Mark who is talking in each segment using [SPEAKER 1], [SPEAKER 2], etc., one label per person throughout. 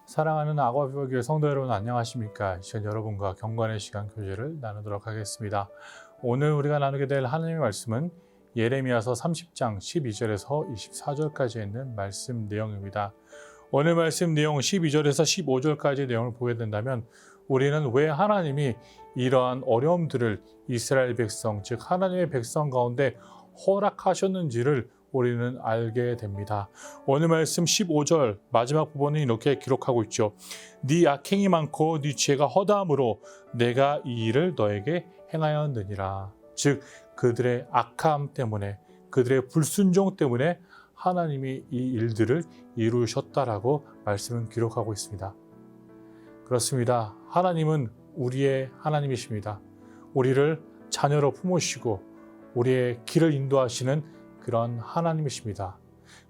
[SPEAKER 1] 사랑하는 아과비버교회 성도 여러분 안녕하십니까? 이 시간 여러분과 경건의 시간 교제를 나누도록 하겠습니다. 오늘 우리가 나누게 될 하나님의 말씀은 예레미야서 30장 12절에서 24절까지 있는 말씀 내용입니다. 오늘 말씀 내용 12절에서 15절까지의 내용을 보게 된다면 우리는 왜 하나님이 이러한 어려움들을 이스라엘 백성, 즉 하나님의 백성 가운데 허락하셨는지를 우리는 알게 됩니다. 오늘 말씀 15절 마지막 부분은 이렇게 기록하고 있죠. 네 악행이 많고 네 죄가 허다함으로 내가 이 일을 너에게 행하였느니라. 즉 그들의 악함 때문에, 그들의 불순종 때문에 하나님이 이 일들을 이루셨다라고 말씀은 기록하고 있습니다. 그렇습니다. 하나님은 우리의 하나님이십니다. 우리를 자녀로 품으시고 우리의 길을 인도하시는 그런 하나님이십니다.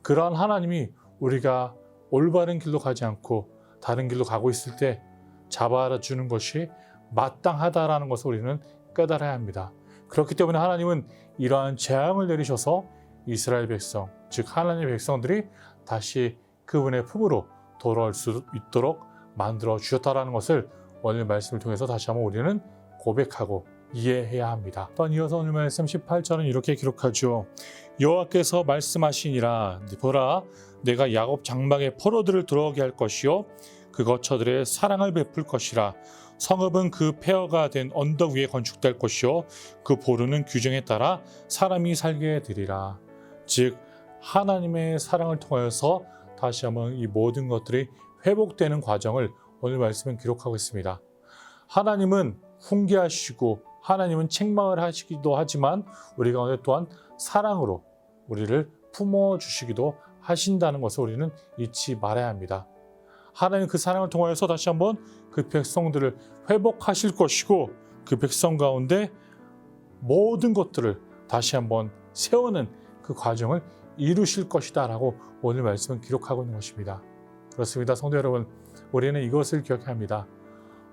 [SPEAKER 1] 그러한 하나님이 우리가 올바른 길로 가지 않고 다른 길로 가고 있을 때 잡아주는 것이 마땅하다라는 것을 우리는 깨달아야 합니다. 그렇기 때문에 하나님은 이러한 재앙을 내리셔서 이스라엘 백성, 즉 하나님의 백성들이 다시 그분의 품으로 돌아올 수 있도록 만들어 주셨다라는 것을 오늘 말씀을 통해서 다시 한번 우리는 고백하고 이해해야 합니다. 또한 이어서 오늘 말씀 18절은 이렇게 기록하죠. 여호와께서 말씀하시니라 보라 내가 야곱 장막에 포로들을 들어오게 할 것이요 그 거처들의 사랑을 베풀 것이라 성읍은 그 폐허가 된 언덕 위에 건축될 것이요 그 보루는 규정에 따라 사람이 살게 되리라. 즉 하나님의 사랑을 통하여서 다시 한번 이 모든 것들이 회복되는 과정을 오늘 말씀은 기록하고 있습니다. 하나님은 훈계하시고 하나님은 책망을 하시기도 하지만 우리 가운데 또한 사랑으로 우리를 품어주시기도 하신다는 것을 우리는 잊지 말아야 합니다. 하나님 그 사랑을 통하여서 다시 한번 그 백성들을 회복하실 것이고 그 백성 가운데 모든 것들을 다시 한번 세우는 그 과정을 이루실 것이다 라고 오늘 말씀은 기록하고 있는 것입니다. 그렇습니다. 성도 여러분, 우리는 이것을 기억해야 합니다.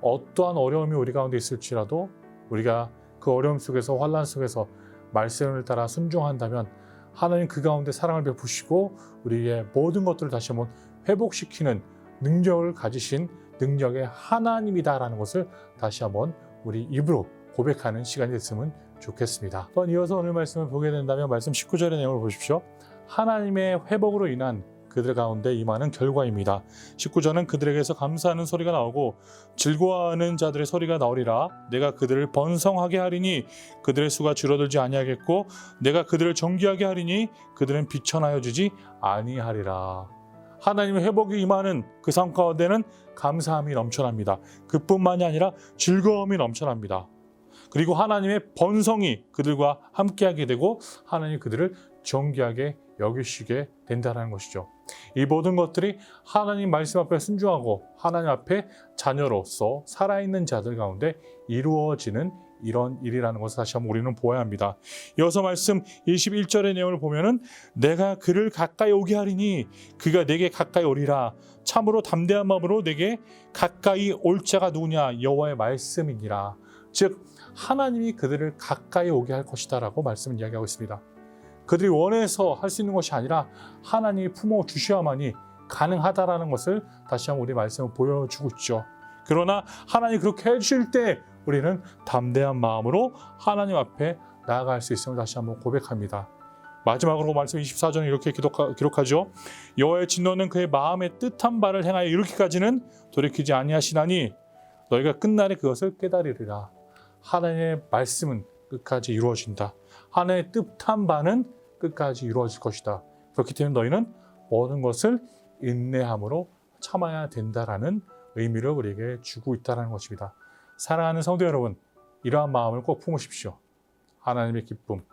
[SPEAKER 1] 어떠한 어려움이 우리 가운데 있을지라도 우리가 그 어려움 속에서 환난 속에서 말씀을 따라 순종한다면 하나님 그 가운데 사랑을 베푸시고 우리의 모든 것들을 다시 한번 회복시키는 능력을 가지신 능력의 하나님이다라는 것을 다시 한번 우리 입으로 고백하는 시간이 됐으면 좋겠습니다. 또한 이어서 오늘 말씀을 보게 된다면 말씀 19절의 내용을 보십시오. 하나님의 회복으로 인한 그들 가운데 임하는 결과입니다. 19절은 그들에게서 감사하는 소리가 나오고 즐거워하는 자들의 소리가 나오리라. 내가 그들을 번성하게 하리니 그들의 수가 줄어들지 아니하겠고 내가 그들을 정귀하게 하리니 그들은 비천하여 주지 아니하리라. 하나님의 회복이 임하는 그 삶 가운데는 감사함이 넘쳐납니다. 그뿐만이 아니라 즐거움이 넘쳐납니다. 그리고 하나님의 번성이 그들과 함께하게 되고 하나님이 그들을 정귀하게 여기시게 된다는 것이죠. 이 모든 것들이 하나님 말씀 앞에 순종하고 하나님 앞에 자녀로서 살아있는 자들 가운데 이루어지는 이런 일이라는 것을 다시 한번 우리는 보아야 합니다. 이어서 말씀 21절의 내용을 보면은 내가 그를 가까이 오게 하리니 그가 내게 가까이 오리라. 참으로 담대한 마음으로 내게 가까이 올 자가 누구냐 여호와의 말씀이니라. 즉 하나님이 그들을 가까이 오게 할 것이다 라고 말씀을 이야기하고 있습니다. 그들이 원해서 할 수 있는 것이 아니라 하나님이 품어주셔야만이 가능하다라는 것을 다시 한번 우리 말씀을 보여주고 있죠. 그러나 하나님이 그렇게 해주실 때 우리는 담대한 마음으로 하나님 앞에 나아갈 수 있음을 다시 한번 고백합니다. 마지막으로 말씀 24절은 이렇게 기록하죠. 여호와의 진노는 그의 마음의 뜻한 바를 행하여 이르기까지는 돌이키지 아니하시나니 너희가 끝날에 그것을 깨달으리라. 하나님의 말씀은 끝까지 이루어진다. 하나님의 뜻한 바는 끝까지 이루어질 것이다. 그렇기 때문에 너희는 모든 것을 인내함으로 참아야 된다라는 의미를 우리에게 주고 있다는 것입니다. 사랑하는 성도 여러분, 이러한 마음을 꼭 품으십시오. 하나님의 기쁨,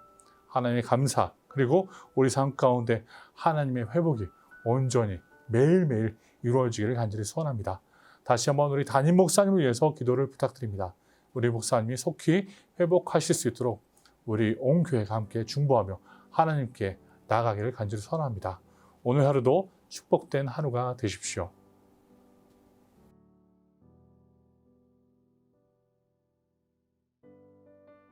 [SPEAKER 1] 하나님의 감사, 그리고 우리 삶 가운데 하나님의 회복이 온전히 매일매일 이루어지기를 간절히 소원합니다. 다시 한번 우리 담임 목사님을 위해서 기도를 부탁드립니다. 우리 목사님이 속히 회복하실 수 있도록 우리 온 교회가 함께 중보하며 하나님께 나아가기를 간절히 소원합니다. 오늘 하루도 축복된 하루가 되십시오.